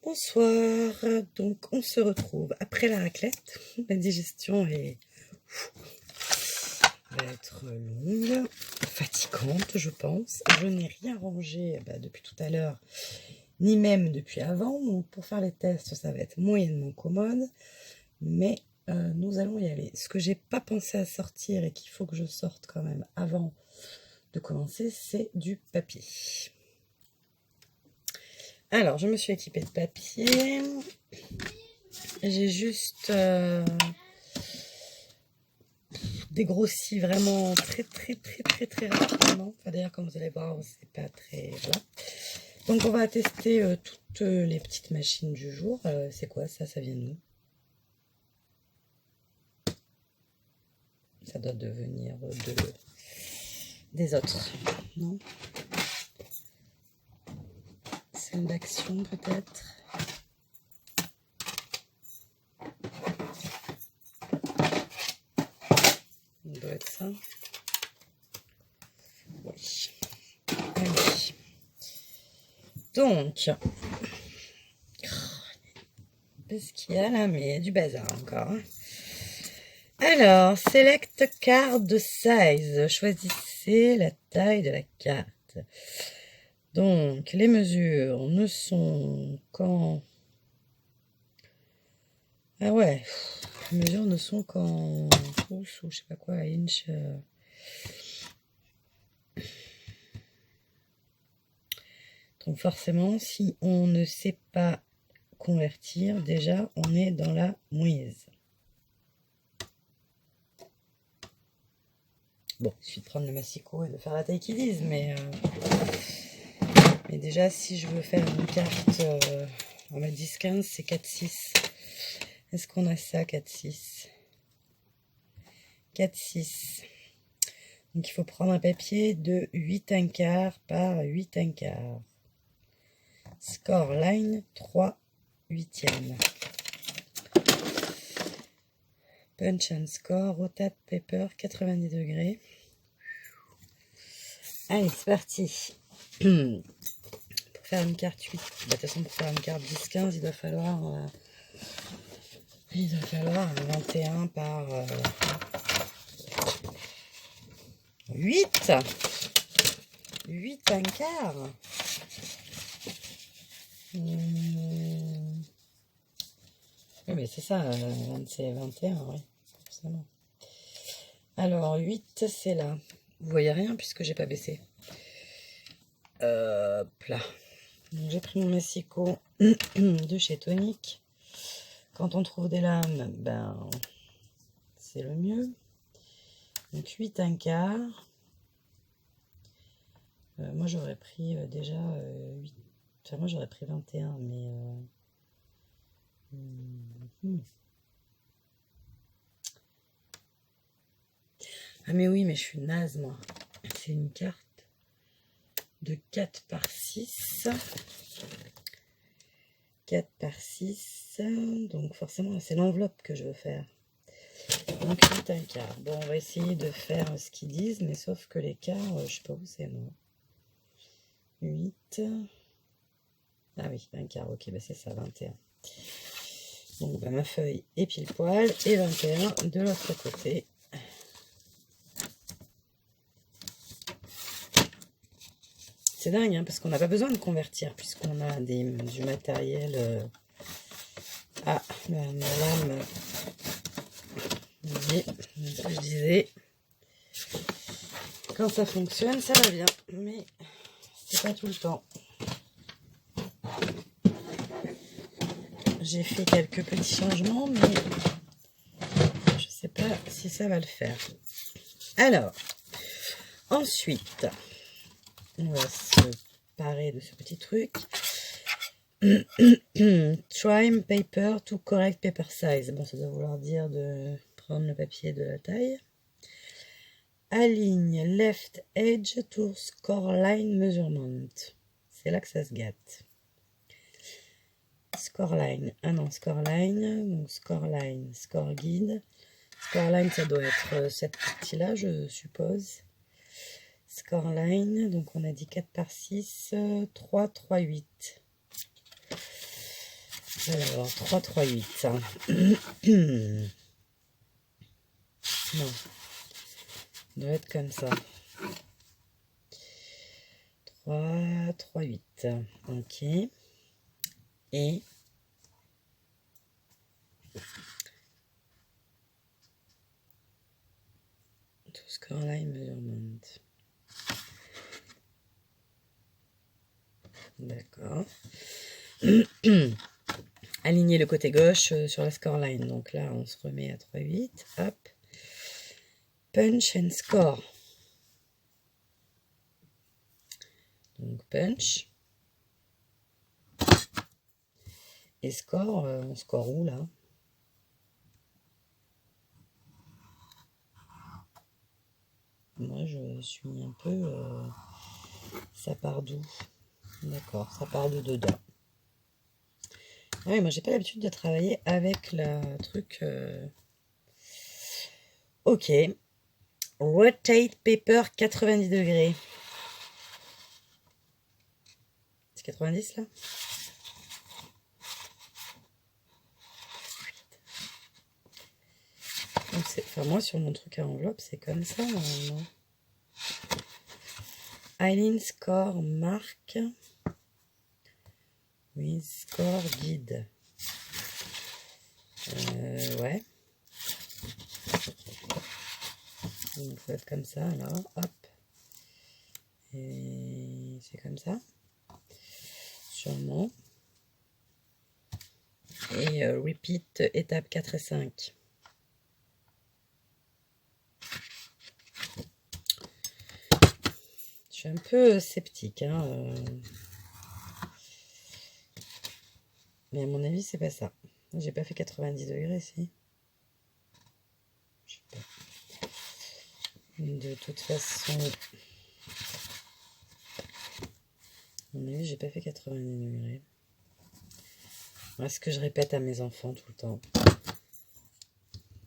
Bonsoir, donc on se retrouve après la raclette. La digestion va être longue, fatigante je pense. Je n'ai rien rangé depuis tout à l'heure, ni même depuis avant. Donc pour faire les tests, ça va être moyennement commode. Mais nous allons y aller. Ce que j'ai pas pensé à sortir et qu'il faut que je sorte quand même avant de commencer, c'est du papier. Alors, je me suis équipée de papier. J'ai juste dégrossi vraiment très rapidement. Enfin, d'ailleurs, comme vous allez voir, c'est pas très... Voilà. Donc, on va tester toutes les petites machines du jour. C'est quoi ça? Ça vient de nous? Ça doit devenir des autres, non? Scène d'action, peut-être? Ça doit être ça. Oui. Allez. Donc, qu'est-ce qu'il y a là? Mais il y a du bazar encore. Hein. Alors, select card size. Choisissez la taille de la carte. Donc, les mesures ne sont qu'en... Ah ouais, les mesures ne sont qu'en pouces ou je sais pas quoi, inch. Donc forcément, si on ne sait pas convertir, déjà, on est dans la mouise. Bon, il suffit de prendre le massicot et de faire la taille qu'ils disent, mais déjà, si je veux faire une carte en 10-15, c'est 4-6. Est-ce qu'on a ça, 4-6? 4-6. Donc, il faut prendre un papier de 8 1/4 par 8 1/4. Score line 3/8. Punch and score, rotate paper, 90 degrés. Allez, c'est parti. Pour faire une carte 8, de toute façon, pour faire une carte 10-15, il doit falloir 21 par 8. 8 1/4. Oui, mais c'est ça, c'est 21, oui, forcément. Alors, 8, c'est là. Vous voyez rien puisque j'ai pas baissé. Hop là. J'ai pris mon massicot de chez Tonic. Quand on trouve des lames, ben, c'est le mieux. Donc, 8 1/4. Moi, j'aurais pris déjà 8. Enfin, moi, j'aurais pris 21, mais... Ah, mais oui, mais je suis naze, moi. C'est une carte de 4 par 6. 4 par 6. Donc, forcément, c'est l'enveloppe que je veux faire. Donc, 8 1/4. Bon, on va essayer de faire ce qu'ils disent, mais sauf que les quarts, je sais pas où c'est, moi. 8. Ah oui, 1/4, ok, bah c'est ça, 21. Donc, bah, ma feuille est pile poil, et 21 de l'autre côté. C'est dingue, hein, parce qu'on n'a pas besoin de convertir, puisqu'on a du matériel... Ah, la lame... Oui, je disais... Quand ça fonctionne, ça va bien, mais c'est pas tout le temps. J'ai fait quelques petits changements, mais je sais pas si ça va le faire. Alors, ensuite, on va se parer de ce petit truc. Trim paper to correct paper size. Bon, ça doit vouloir dire de prendre le papier de la taille. Aligne left edge to score line measurement. C'est là que ça se gâte. Scoreline. Ah non, scoreline. Donc scoreline, score guide. Scoreline, ça doit être cette partie-là, je suppose. Scoreline, donc on a dit 4 par 6, 3, 3, 8. Alors, 3, 3, 8. Non. Ça doit être comme ça. 3, 3, 8. Ok. Et tout scoreline measurement. D'accord. Aligner le côté gauche sur la scoreline. Donc là, on se remet à 3, 8. Hop. Punch and score. Donc punch. Et score, on score où là? Moi je suis un peu... ça part d'où? D'accord, ça part de dedans. Ah oui, moi j'ai pas l'habitude de travailler avec le truc... Ok. Rotate paper 90 degrés. C'est 90 là? Enfin, moi sur mon truc à enveloppe, c'est comme ça normalement. Eileen score marque. Oui, score guide. Ouais. Donc ça va être comme ça alors. Hop. Et c'est comme ça. Sûrement. Et repeat étape 4 et 5. Je suis un peu sceptique. Hein, Mais à mon avis, c'est pas ça. J'ai pas fait 90 degrés, si. Je sais pas. De toute façon, à mon avis, j'ai pas fait 90 degrés. Voilà ce que je répète à mes enfants tout le temps.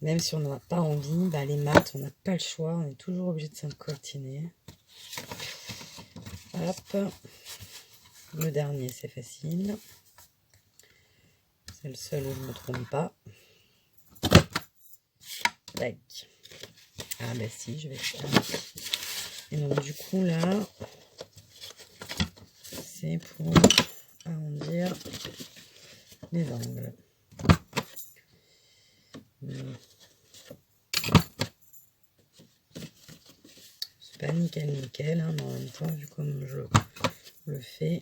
Même si on n'en a pas envie, bah, les maths, on n'a pas le choix. On est toujours obligé de s'incoltiner. Hop. Le dernier, c'est facile. C'est le seul où je ne me trompe pas. Tac. Ah bah si, je vais faire. Et donc du coup là, c'est pour arrondir les angles. C'est pas nickel nickel, hein, mais en même temps, vu comme je le fais,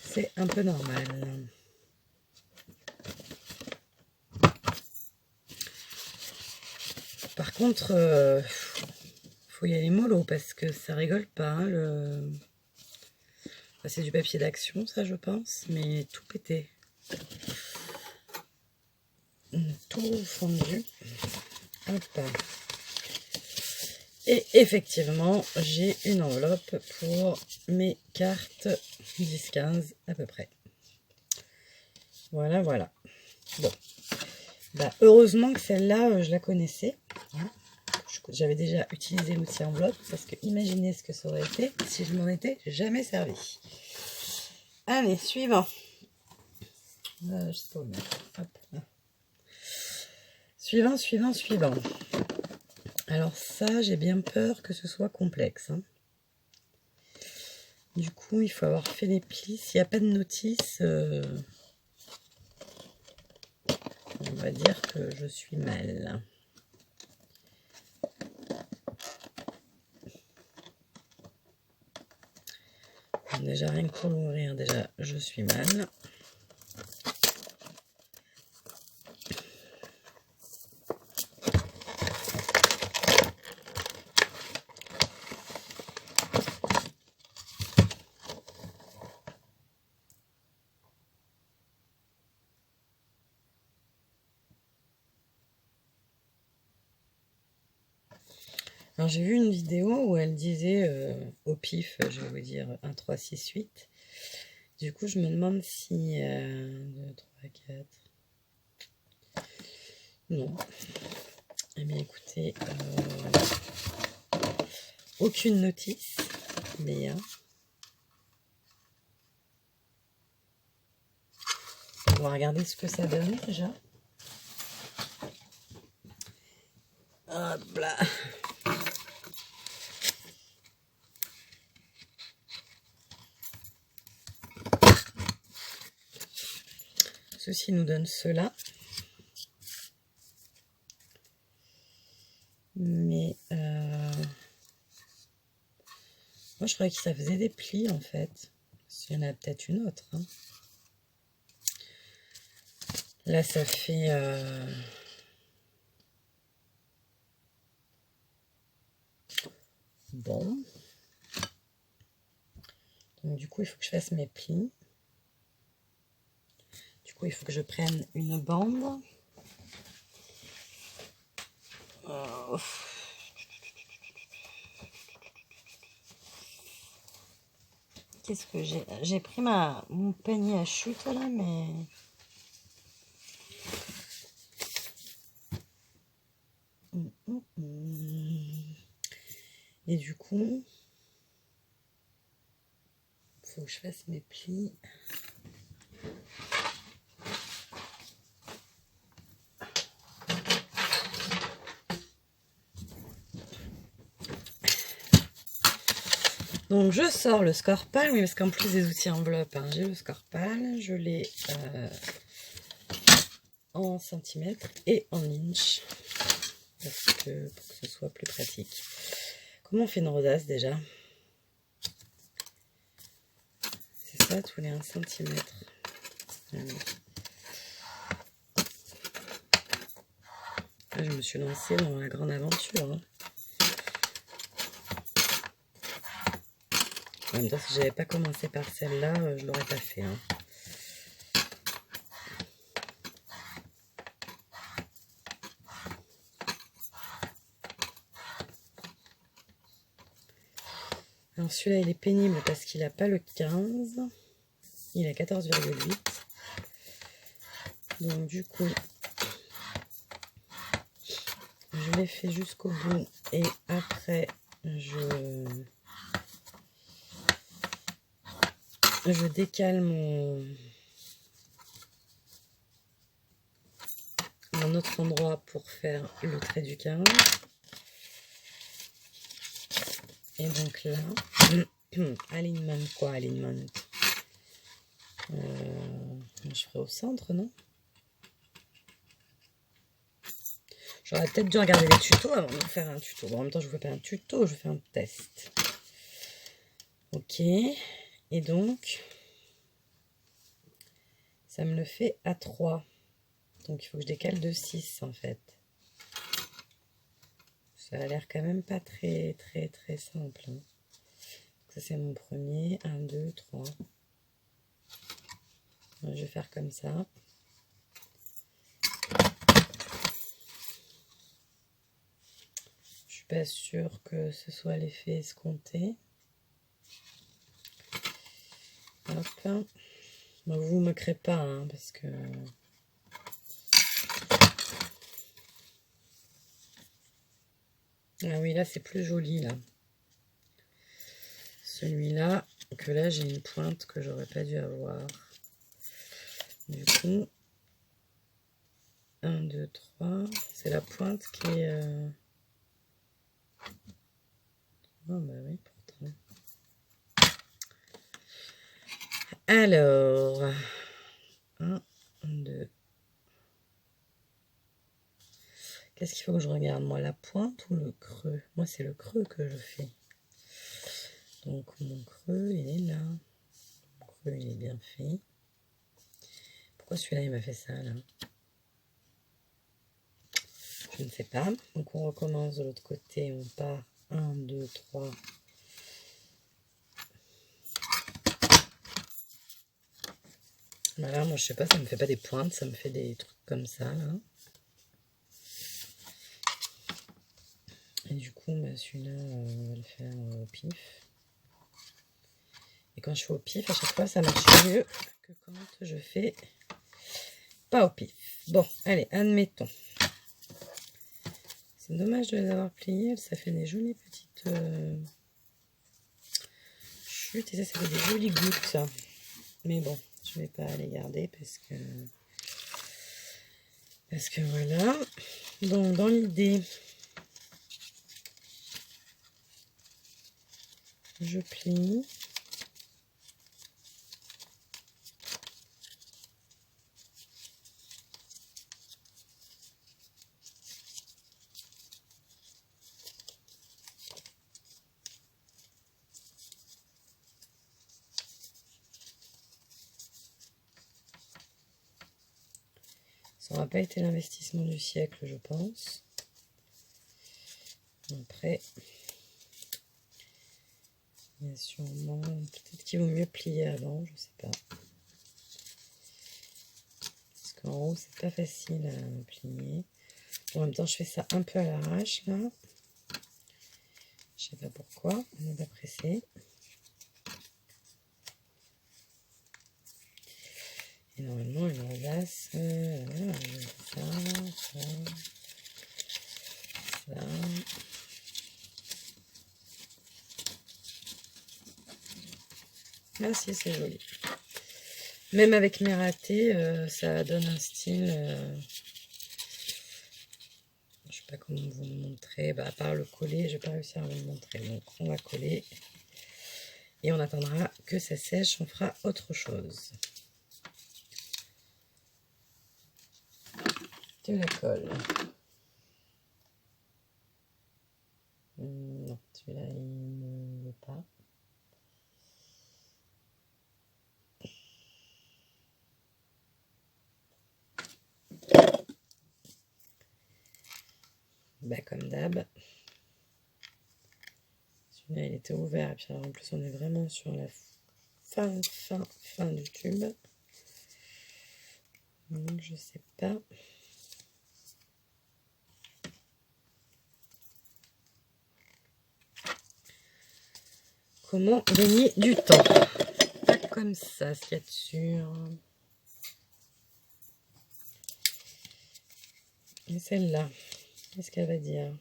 c'est un peu normal. Par contre, faut y aller mollo parce que ça rigole pas. Hein, enfin, c'est du papier d'action, ça je pense, mais tout pété. Tout fondu. Hop. Et effectivement, j'ai une enveloppe pour mes cartes 10-15 à peu près. Voilà, voilà. Bon. Bah, heureusement que celle-là, je la connaissais. J'avais déjà utilisé l'outil enveloppe parce que imaginez ce que ça aurait été si je m'en étais jamais servi. Allez, suivant. Je sais pas où mettre. Hop, là. Suivant, suivant, suivant. Alors ça, j'ai bien peur que ce soit complexe. Hein. Du coup, il faut avoir fait les plis. S'il n'y a pas de notice, on va dire que je suis mal. Déjà, rien que pour l'ouvrir, déjà, je suis mal. Alors j'ai vu une vidéo où elle disait au pif, je vais vous dire 1, 3, 6, 8. Du coup je me demande si 2, 3, 4. Non. Eh bien écoutez, aucune notice. Bien. va regarder ce que ça donne déjà. Hop là. Ceci nous donne cela. Mais moi je croyais que ça faisait des plis en fait. Il y en a peut-être une autre. Hein. Là ça fait bon. Donc du coup il faut que je fasse mes plis. Du coup il faut que je prenne une bande. Qu'est-ce que j'ai? J'ai pris mon panier à chute là, mais... Et du coup, il faut que je fasse mes plis. Donc je sors le Scorpal, oui, parce qu'en plus des outils enveloppes, hein, j'ai le Scorpal, je l'ai en centimètres et en inch, pour que ce soit plus pratique. Comment on fait une rosace déjà? C'est ça, tous les 1 cm. Là, je me suis lancée dans la grande aventure. Hein. En même temps, si j'avais pas commencé par celle-là, je l'aurais pas fait. Hein. Alors celui-là, il est pénible parce qu'il n'a pas le 15. Il a 14,8. Donc du coup, je l'ai fait jusqu'au bout. Et après, je décale mon autre endroit pour faire le trait du 15. Et donc là, alignement quoi, alignement. Je ferai au centre, non? J'aurais peut-être dû regarder les tutos avant de faire un tuto. Bon, en même temps, je ne fais pas un tuto, je fais un test. Ok. Et donc, ça me le fait à 3. Donc, il faut que je décale de 6, en fait. Ça a l'air quand même pas très simple. Hein. Ça, c'est mon premier. 1, 2, 3. Je vais faire comme ça. Je suis pas sûre que ce soit l'effet escompté. Hop. Bon, vous ne moquerez pas, hein, parce que... Ah oui, là, c'est plus joli, là. Celui-là, que là, j'ai une pointe que j'aurais pas dû avoir. Du coup, 1, 2, 3. C'est la pointe qui est... Oh, bah oui, pourtant. Alors, 1, 2. Qu'est-ce qu'il faut que je regarde, moi, la pointe ou le creux? Moi, c'est le creux que je fais. Donc, mon creux, il est là. Mon creux, il est bien fait. Pourquoi celui-là, il m'a fait ça, là? Je ne sais pas. Donc, on recommence de l'autre côté. On part 1, 2, 3. Voilà, moi, je sais pas, ça me fait pas des pointes, ça me fait des trucs comme ça, là. Et du coup, bah, celui-là, on va le faire au pif. Et quand je fais au pif, à chaque fois, ça marche mieux que quand je fais pas au pif. Bon, allez, admettons. C'est dommage de les avoir pliées, ça fait des jolies petites chutes. Et ça fait des jolies gouttes, ça. Mais bon, Je vais pas les garder parce que voilà. Donc dans l'idée, je plie. Ça n'aura pas été l'investissement du siècle, je pense. Après, il y a sûrement... Peut-être qu'il vaut mieux plier avant, je sais pas. Parce qu'en haut, c'est pas facile à plier. En même temps, je fais ça un peu à l'arrache, là. Je sais pas pourquoi, on n'est pas pressé. Et normalement, une rosace, ça. Ah si, c'est joli. Même avec mes ratés, ça donne un style... je sais pas comment vous le montrer. Bah, à part le coller, je vais pas réussir à vous le montrer. Donc, on va coller. Et on attendra que ça sèche. On fera autre chose. De la colle. Non, celui-là, il ne veut pas. Bah, comme d'hab. Celui-là, il était ouvert. Et puis, alors, en plus, on est vraiment sur la fin du tube. Donc, je sais pas. Comment gagner du temps? Pas comme ça, ce qu'il y a dessus. Et celle-là, qu'est-ce qu'elle va dire?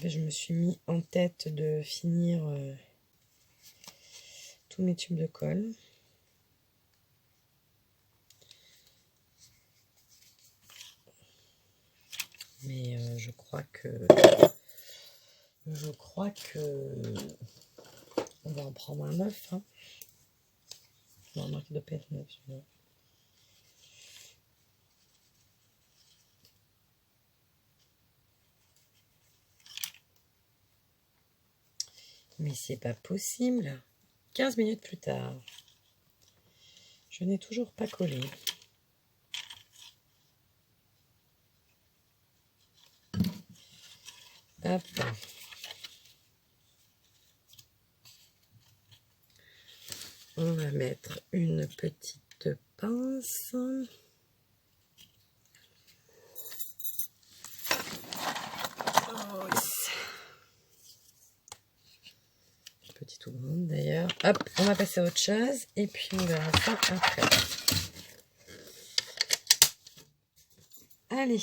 Je me suis mis en tête de finir tous mes tubes de colle. Mais je crois que on va en prendre un neuf. Hein. Non, non, il doit pas être neuf celui-là. Mais c'est pas possible. 15 minutes plus tard. Je n'ai toujours pas collé. Hop. On va mettre une petite pince. Petite ou grande d'ailleurs. Hop, on va passer à autre chose et puis on verra ça après. Allez,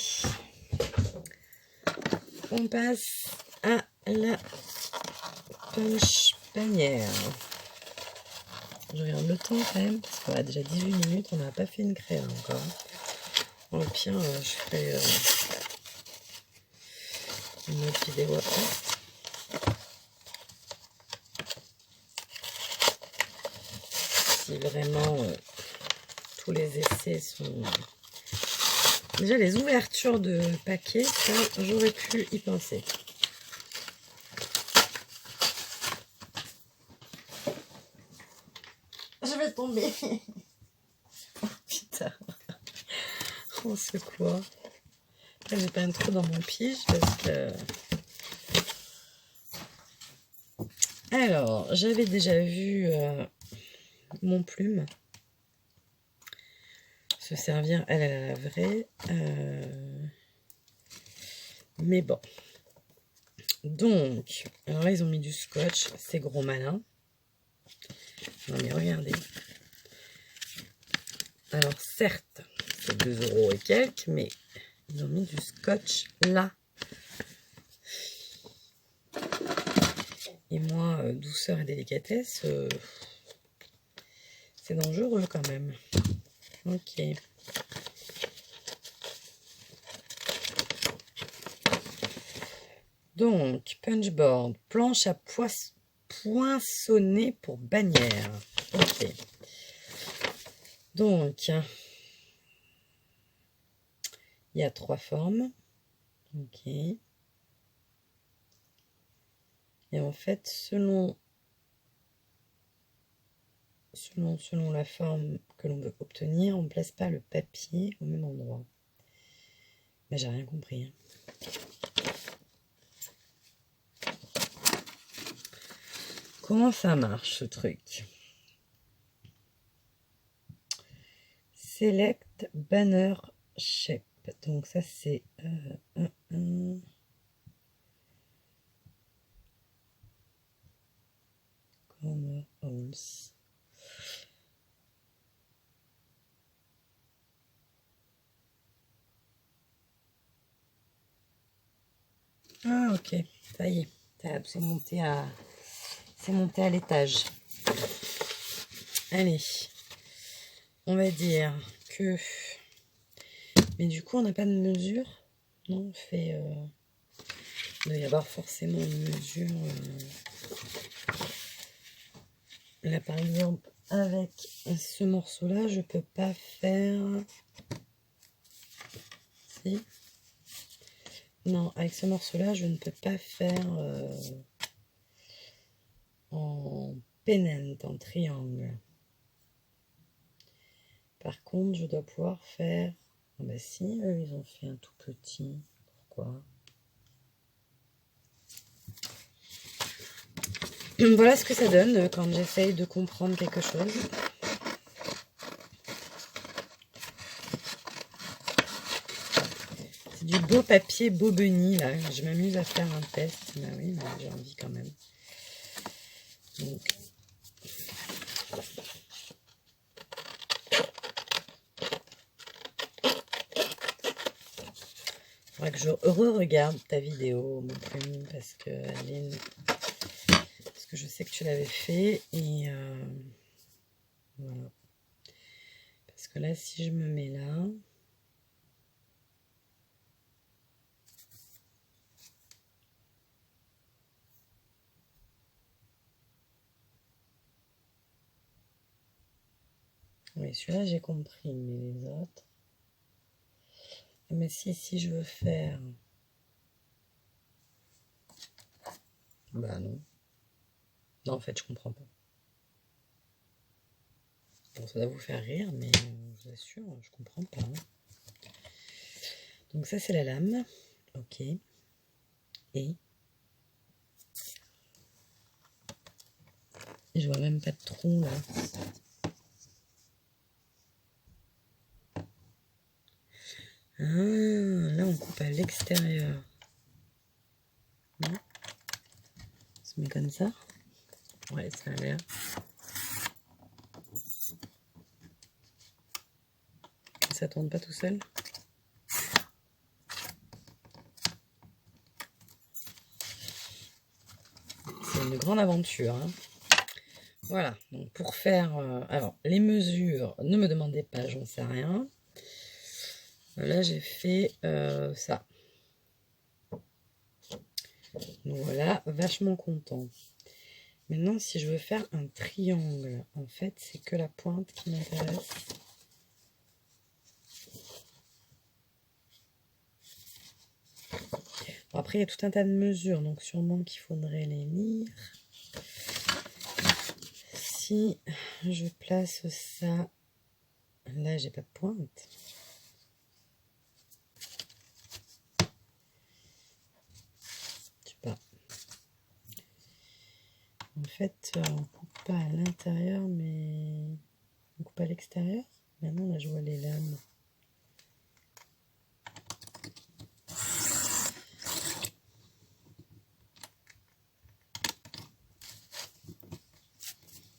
on passe à la punch panière. Je regarde le temps quand même, parce qu'on a déjà 18 minutes, on n'a pas fait une créa encore. Au pire, je ferai une autre vidéo après. Si vraiment tous les essais sont... Déjà les ouvertures de paquets, ça j'aurais pu y penser. Je vais tomber. Oh, putain. Oh, c'est quoi? Là, j'ai pas un trou dans mon pige parce que... Alors, j'avais déjà vu mon plume se servir à la laverie. Mais bon. Donc, alors là, ils ont mis du scotch. C'est gros malin. Non, mais regardez. Alors, certes, c'est 2 € et quelques, mais ils ont mis du scotch là. Et moi, douceur et délicatesse, c'est dangereux quand même. Ok. Donc, punchboard, planche à poinçonner pour bannière. Ok. Donc, il y a 3 formes. Ok. Et en fait, selon la forme que l'on veut obtenir, on ne place pas le papier au même endroit. Mais j'ai rien compris. Comment ça marche ce truc? Select banner shape. Donc ça c'est corner holes. Ah ok, ça y est, c'est monté à l'étage. Allez, on va dire que... Mais du coup on n'a pas de mesure. Non, on fait... Il doit y avoir forcément une mesure. Là par exemple, avec ce morceau-là, je peux pas faire... Si. Non, avec ce morceau-là, je ne peux pas faire en pennant, en triangle. Par contre, je dois pouvoir faire... Ah bah si, eux, ils ont fait un tout petit. Pourquoi? Voilà ce que ça donne quand j'essaye de comprendre quelque chose. C'est du beau papier beau bunny, là. Je m'amuse à faire un test. Bah oui, mais j'ai envie quand même. Donc... Faudrait que je re-regarde ta vidéo, mon plume, parce que je sais que tu l'avais fait et voilà. Parce que là, si je me mets là, oui, celui-là j'ai compris, mais les autres. Mais si je veux faire, bah non. Non, en fait, je comprends pas. Bon, ça doit vous faire rire, mais je vous assure, je comprends pas. Donc ça, c'est la lame. Ok. Et je vois même pas de trou, là. Ah, là, on coupe à l'extérieur. Non? On se met comme ça. Ouais, ça a l'air. Ça tourne pas tout seul. C'est une grande aventure. Hein. Voilà, donc pour faire... alors, les mesures, ne me demandez pas, j'en sais rien. Là, j'ai fait ça. Donc voilà, vachement content. Maintenant, si je veux faire un triangle, en fait, c'est que la pointe qui m'intéresse. Bon, après, il y a tout un tas de mesures, donc sûrement qu'il faudrait les lire. Si je place ça, là, j'ai pas de pointe. Je sais pas. En fait, on coupe pas à l'intérieur, mais on coupe à l'extérieur. Maintenant, là, je vois les lames.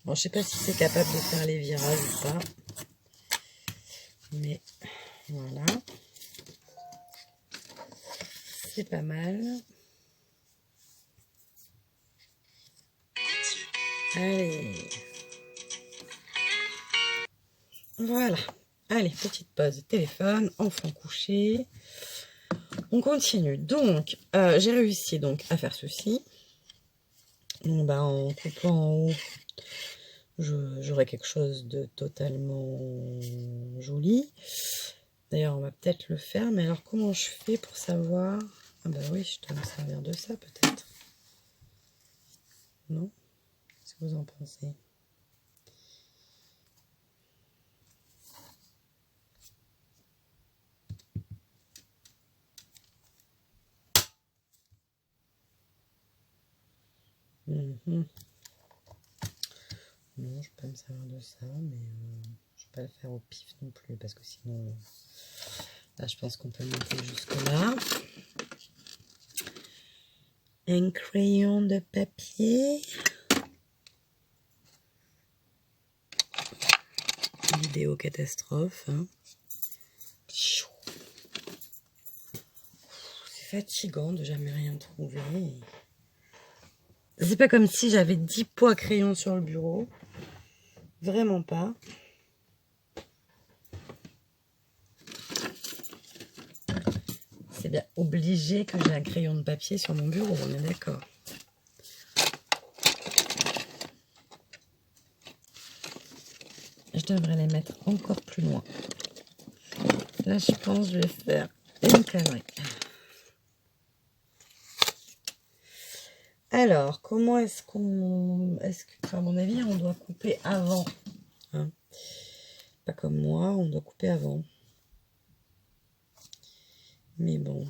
Bon, je sais pas si c'est capable de faire les virages ou pas. Mais voilà. C'est pas mal. Allez. Voilà. Allez, petite pause téléphone, enfant couché. On continue. Donc, j'ai réussi donc à faire ceci. Donc, bah, en coupant en haut, j'aurai quelque chose de totalement joli. D'ailleurs, on va peut-être le faire. Mais alors, comment je fais pour savoir? Ah bah oui, je dois me servir de ça peut-être. Non? Qu'est-ce que vous en pensez? Non, je peux pas me servir de ça, mais je vais pas le faire au pif non plus, parce que sinon, là, je pense qu'on peut monter jusque-là. Un crayon de papier. Vidéo catastrophe. Hein. C'est fatigant de jamais rien trouver. C'est pas comme si j'avais 10 pots à crayon sur le bureau. Vraiment pas. C'est bien obligé que j'ai un crayon de papier sur mon bureau, on est d'accord. Je devrais les mettre encore plus loin. Là, je pense que je vais faire une connerie. Alors, comment est-ce qu'on... à mon avis, on doit couper avant. Hein, pas comme moi, on doit couper avant. Mais bon.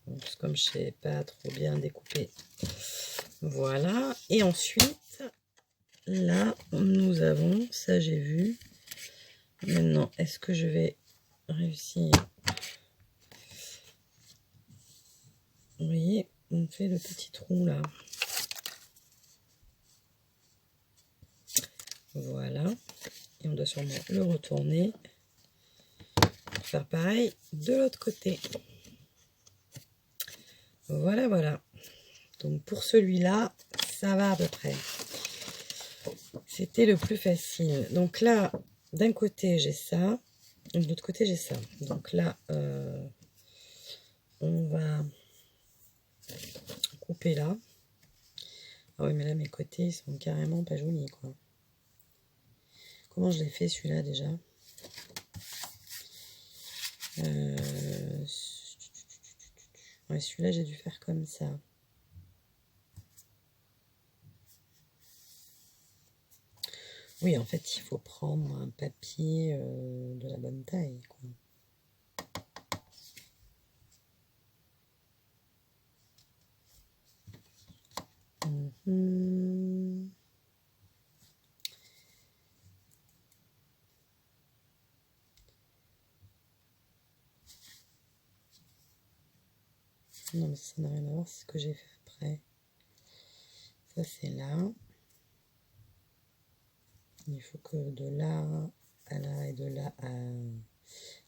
Donc, comme je ne sais pas trop bien découper. Voilà. Et ensuite, là, nous avons, ça j'ai vu. Maintenant, est-ce que je vais réussir? Vous voyez, on fait le petit trou là. Voilà. Et on doit sûrement le retourner. Pour faire pareil de l'autre côté. Voilà, voilà. Donc pour celui-là, ça va à peu près. C'était le plus facile. Donc là, d'un côté, j'ai ça. De l'autre côté, j'ai ça. Donc là, on va couper là. Ah oui, mais là, mes côtés, ils sont carrément pas jolis, quoi. Comment je l'ai fait, celui-là, déjà? Ouais, celui-là, j'ai dû faire comme ça. Oui, en fait, il faut prendre un papier de la bonne taille, quoi. Non, mais ça n'a rien à voir, c'est ce que j'ai fait après. Ça, c'est là. Il faut que de là à là et de là à...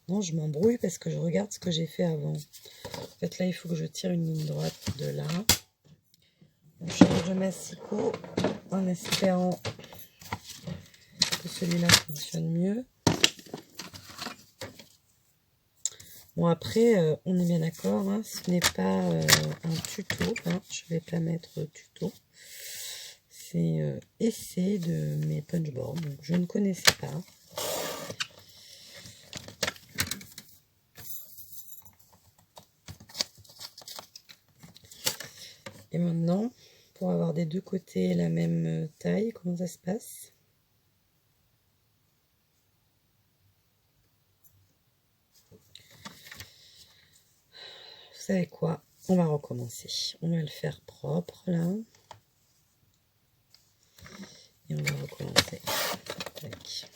Non, je m'embrouille parce que je regarde ce que j'ai fait avant. En fait, là, il faut que je tire une ligne droite de là. Je change de massicot en espérant que celui-là fonctionne mieux. Bon, après, on est bien d'accord, hein, ce n'est pas un tuto. Hein, je ne vais pas mettre tuto. C'est essai de mes punchboards. Donc, je ne connaissais pas. Et maintenant, pour avoir des deux côtés la même taille, comment ça se passe? Vous savez quoi? On va recommencer. On va le faire propre là. Et on va recommencer. Tac.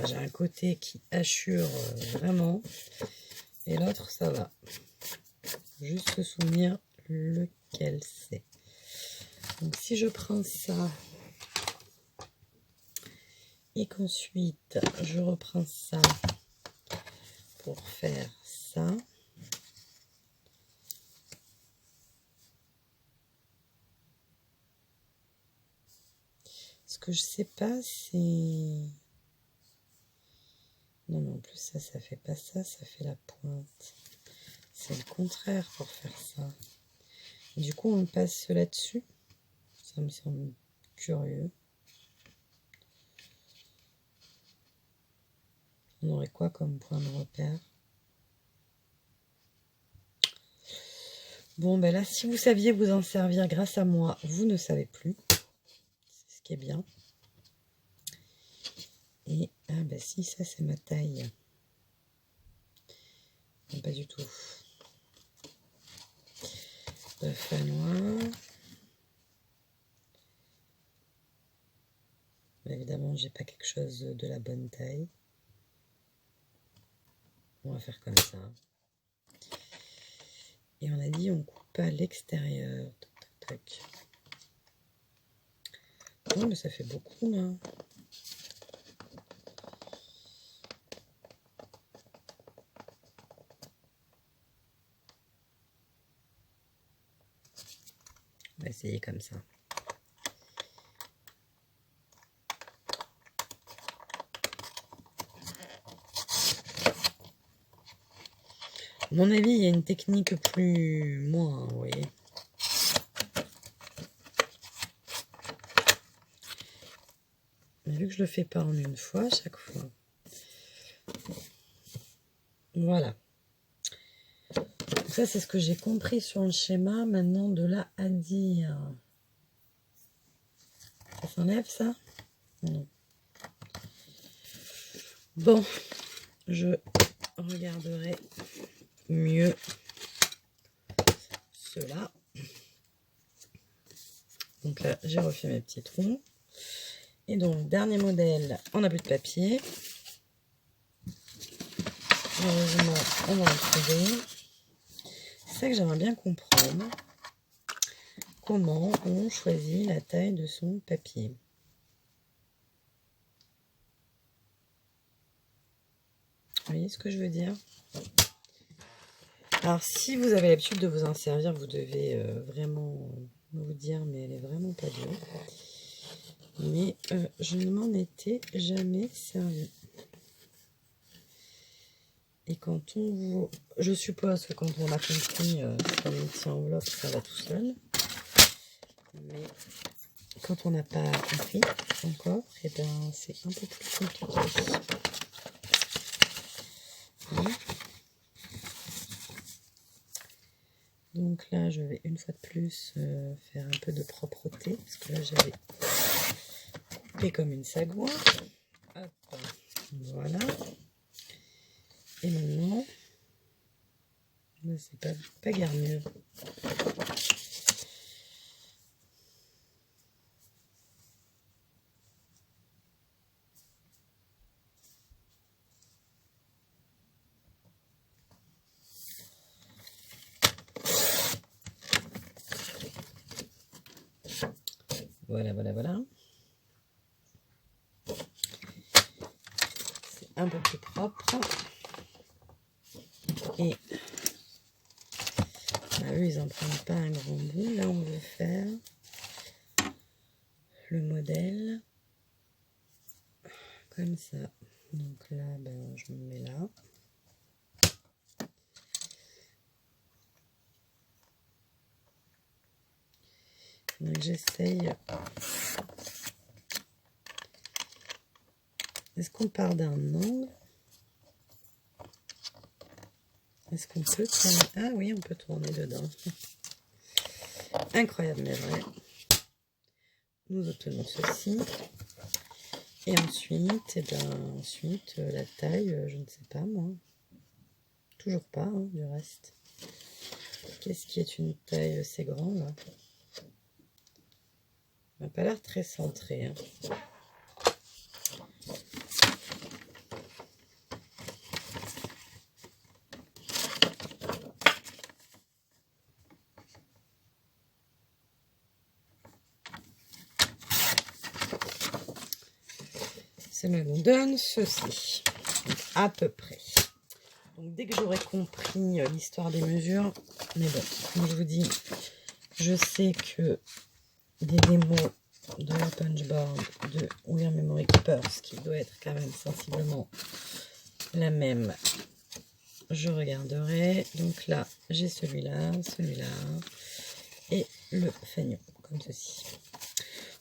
j'ai un côté qui hachure vraiment. Et l'autre, ça va. Juste se souvenir lequel c'est. Donc si je prends ça et qu'ensuite je reprends ça pour faire ça. Ce que je sais pas, c'est... Non, mais en plus ça fait pas ça, ça fait la pointe. C'est le contraire pour faire ça. Et du coup, on passe là-dessus. Ça me semble curieux. On aurait quoi comme point de repère? Bon, ben là, si vous saviez vous en servir grâce à moi, vous ne savez plus. C'est ce qui est bien. Et, ah ben si, ça c'est ma taille. Non, pas du tout. Bœuf à noix. Évidemment, j'ai pas quelque chose de la bonne taille. On va faire comme ça. Et on a dit on coupe à l'extérieur. Tac, tac, tac. Oh, mais ça fait beaucoup là. On va essayer comme ça. À mon avis, il y a une technique plus moins, vous voyez. Mais vu que je le fais pas en une fois, à chaque fois. Voilà. Donc ça, c'est ce que j'ai compris sur le schéma. Maintenant, de là à dire... Ça s'enlève, ça? Non. Bon, je regarderai mieux cela. Donc là, j'ai refait mes petits trous. Et donc, dernier modèle, on n'a plus de papier. Heureusement, on va en trouver. C'est ça que j'aimerais bien comprendre. Comment on choisit la taille de son papier. Vous voyez ce que je veux dire? Alors, si vous avez l'habitude de vous en servir, vous devez vraiment vous dire, mais elle est vraiment pas dure. Mais je ne m'en étais jamais servi. Et quand on vous... Je suppose que quand on a compris sur les petits enveloppes, ça va tout seul. Mais quand on n'a pas compris encore, et ben c'est un peu plus compliqué. Donc là, je vais une fois de plus faire un peu de propreté, parce que là, j'avais coupé comme une sagouin. Hop, voilà. Et maintenant, c'est pas garni. Voilà, voilà, voilà. C'est un peu plus propre. Et bah, eux, ils n'en prennent pas un grand bout. Là, on veut faire le modèle comme ça. Donc là, ben, je me mets là. Donc j'essaye. Est-ce qu'on part d'un angle? Est-ce qu'on peut tourner? Ah oui, on peut tourner dedans. Incroyable, mais vrai. Nous obtenons ceci. Et ensuite, ensuite la taille, je ne sais pas moi. Toujours pas, hein, du reste. Qu'est-ce qui est une taille assez grande là? Ça n'a pas l'air très centré. Hein. cela nous donne ceci. Donc, à peu près. Donc, dès que j'aurai compris l'histoire des mesures, mais bon, comme je vous dis, je sais que des démos de la Punchboard de Weird Memory Keepers, qui doit être quand même sensiblement la même, je regarderai. Donc là, j'ai celui-là et le fanion, comme ceci.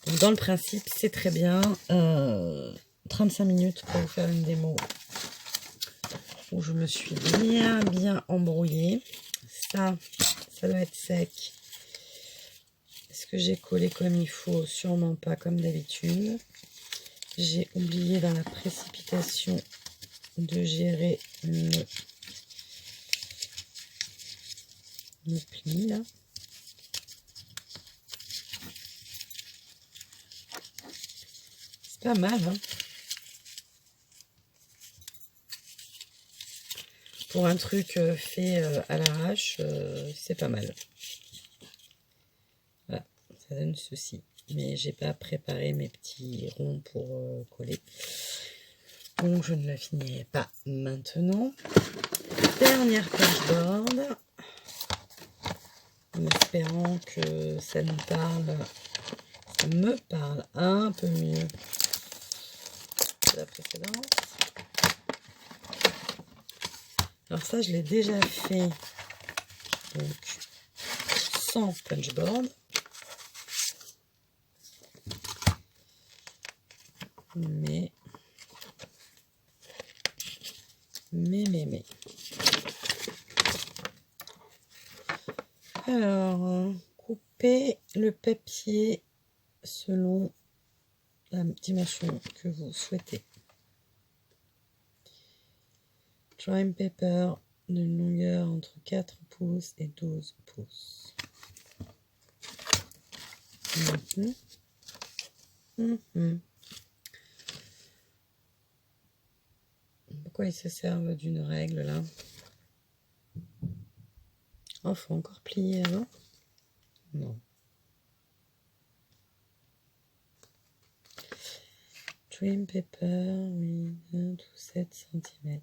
Donc dans le principe, c'est très bien. 35 minutes pour vous faire une démo où je me suis bien embrouillée. Ça doit être sec. Est-ce que j'ai collé comme il faut? Sûrement pas, comme d'habitude. J'ai oublié dans la précipitation de gérer le pli là. C'est pas mal, hein? Pour un truc fait à l'arrache, c'est pas mal. Voilà, ça donne ceci. Mais j'ai pas préparé mes petits ronds pour coller. Donc je ne la finirai pas maintenant. Dernière punchboard. En espérant que ça me parle un peu mieux que la précédente. Alors ça, je l'ai déjà fait donc sans punchboard. Mais. Alors, couper le papier selon la dimension que vous souhaitez. Trim paper d'une longueur entre 4 pouces et 12 pouces. Pourquoi ils se servent d'une règle là? Oh, faut encore plier avant? Non. Trim paper, oui, 1 ou 7 cm.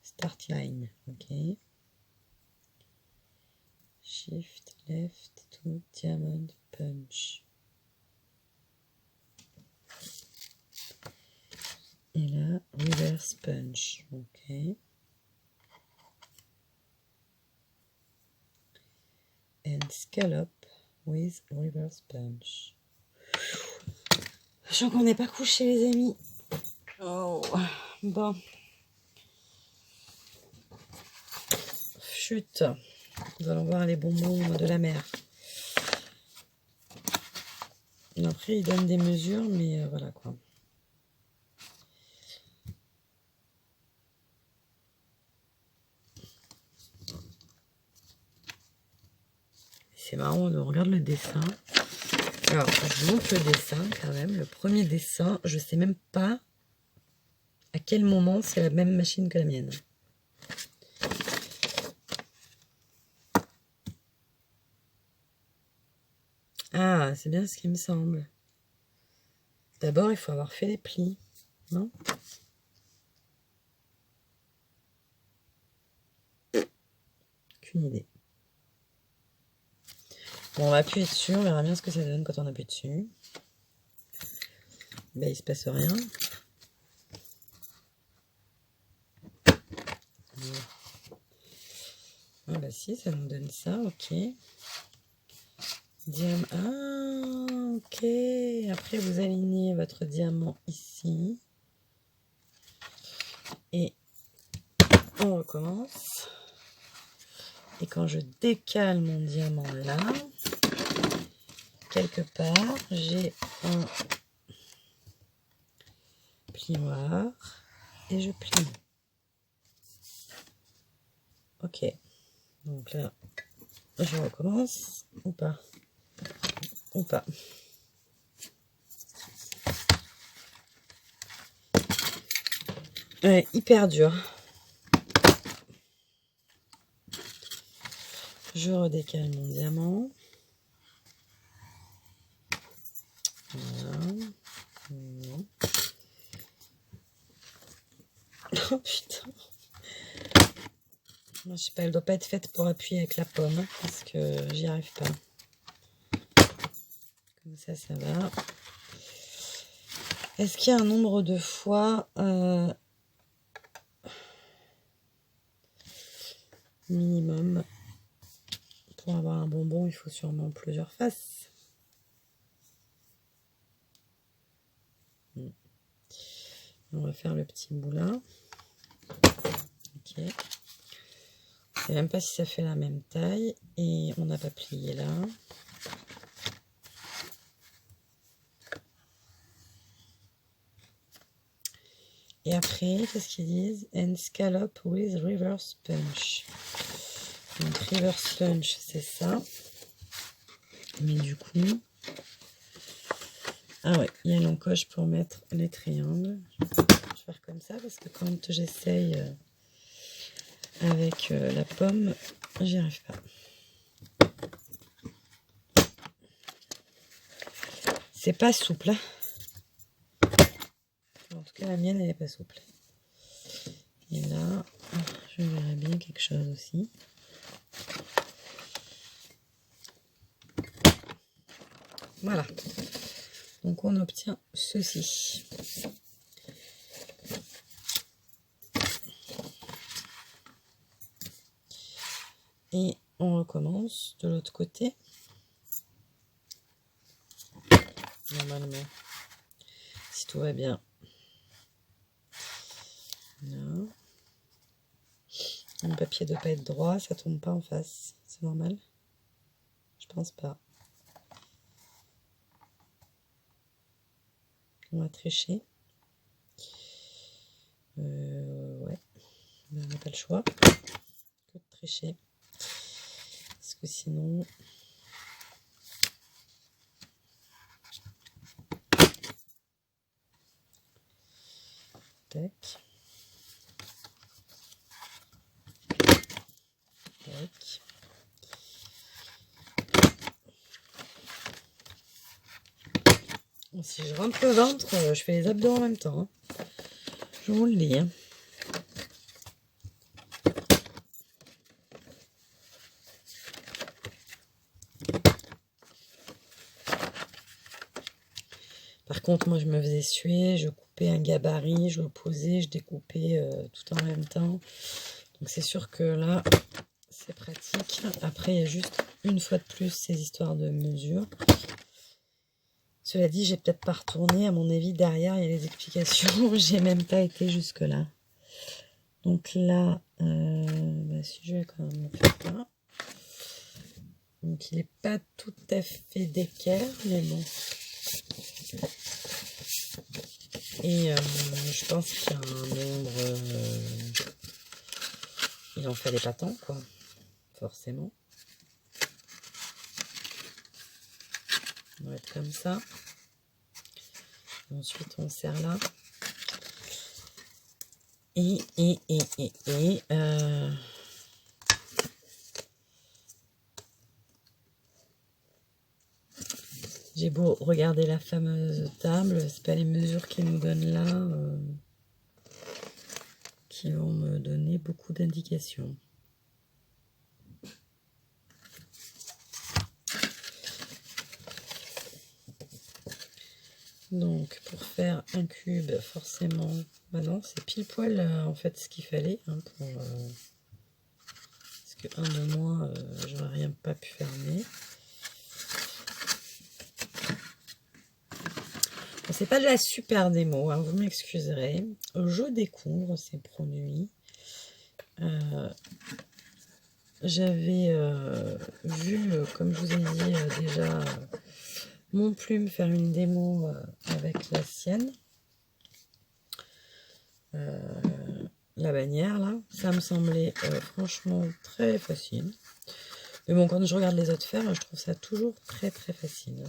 Start line, ok. Shift left to diamond punch. Et là, reverse punch, ok. And scallop with reverse punch. Sachant qu'on n'est pas couché, les amis. Oh, bon. Chut. Nous allons voir les bonbons de la mer. Après, ils donnent des mesures, mais voilà quoi. C'est marrant, on regarde le dessin. Alors, je vous montre le dessin quand même. Le premier dessin, je sais même pas à quel moment c'est la même machine que la mienne. Ah, c'est bien ce qui me semble. D'abord, il faut avoir fait les plis, non? Aucune idée. Bon, on va appuyer dessus, on verra bien ce que ça donne quand on appuie dessus. Ben, il se passe rien. Ah bah si, ça nous donne ça, ok. Ah, ok. Après, vous alignez votre diamant ici. Et on recommence. Et quand je décale mon diamant là, quelque part, j'ai un plioir et je plie. Ok. Donc là, je recommence ou pas? Ou pas. Ouais, hyper dur. Je redécale mon diamant. Voilà. Oh putain. Je sais pas, elle doit pas être faite pour appuyer avec la pomme, hein, parce que j'y arrive pas. Comme ça, ça va. Est-ce qu'il y a un nombre de fois minimum pour avoir un bonbon? Il faut sûrement plusieurs faces. On va faire le petit moulin. Ok. Je ne sais même pas si ça fait la même taille. Et on n'a pas plié là. Et après, qu'est-ce qu'ils disent? And scallop with reverse punch. Donc reverse punch, c'est ça. Mais du coup... Ah ouais, il y a l'encoche pour mettre les triangles. Je vais faire comme ça parce que quand j'essaye avec la pomme, j'y arrive pas. C'est pas souple. Hein. En tout cas, la mienne, elle n'est pas souple. Et là, je verrai bien quelque chose aussi. Voilà. Donc, on obtient ceci. Et on recommence de l'autre côté. Normalement, si tout va bien. Là. Le papier ne doit pas être droit, ça tombe pas en face. C'est normal? Je pense pas. On va tricher. Ouais. Ben, on n'a pas le choix que de tricher. Parce que sinon... Tac. Tac. Si je rentre le ventre, je fais les abdos en même temps. Hein. Je vous le dis. Hein. Par contre, moi, je me faisais suer, je coupais un gabarit, je le posais, je découpais tout en même temps. Donc, c'est sûr que là, c'est pratique. Après, il y a juste une fois de plus ces histoires de mesure. Cela dit, j'ai peut-être pas retourné. À mon avis, derrière, il y a les explications. J'ai même pas été jusque-là. Donc là, si je vais quand même faire ça. Donc, il n'est pas tout à fait d'équerre, mais bon. Et je pense qu'il y a un nombre... il en fallait pas tant, quoi. Forcément. On va être comme ça. Et ensuite, on serre là. J'ai beau regarder la fameuse table, c'est pas les mesures qu'ils nous donnent là qui vont me donner beaucoup d'indications. Donc pour faire un cube, forcément, bah non, c'est pile poil en fait ce qu'il fallait hein, pour parce que un de moins, j'aurais rien pas pu fermer. C'est pas de la super démo, hein, vous m'excuserez. Je découvre ces produits. J'avais vu, comme je vous ai dit déjà, mon plume faire une démo avec la sienne. La bannière, là, ça me semblait franchement très facile. Mais bon, quand je regarde les autres faire, je trouve ça toujours très très facile.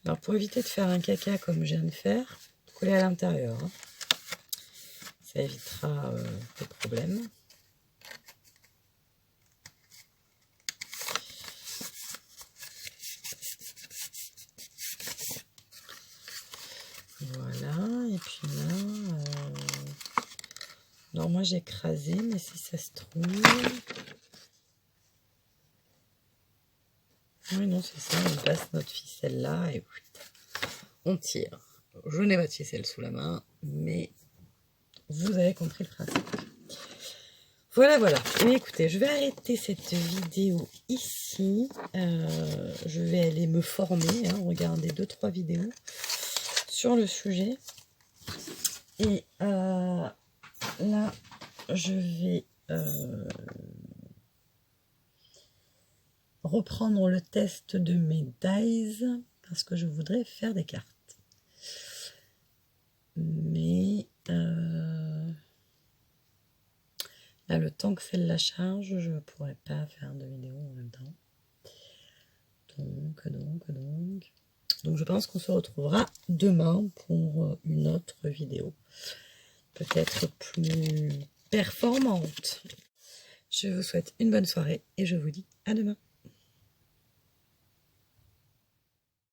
Alors pour éviter de faire un caca comme je viens de faire, coller à l'intérieur. Hein. Ça évitera des problèmes. Voilà, et puis là, non, moi j'ai écrasé, mais si ça se trouve... Oui, non, c'est ça, on passe notre ficelle là et on tire. Je n'ai pas de ficelle sous la main, mais vous avez compris le principe. Voilà, voilà. Et écoutez, je vais arrêter cette vidéo ici. Je vais aller me former, regarder 2-3 vidéos sur le sujet. Et là, je vais reprendre le test de mes dies parce que je voudrais faire des cartes. Mais là, le temps que celle la charge, je ne pourrais pas faire de vidéo en même temps. Donc je pense qu'on se retrouvera demain pour une autre vidéo. Peut-être plus performante. Je vous souhaite une bonne soirée et je vous dis à demain.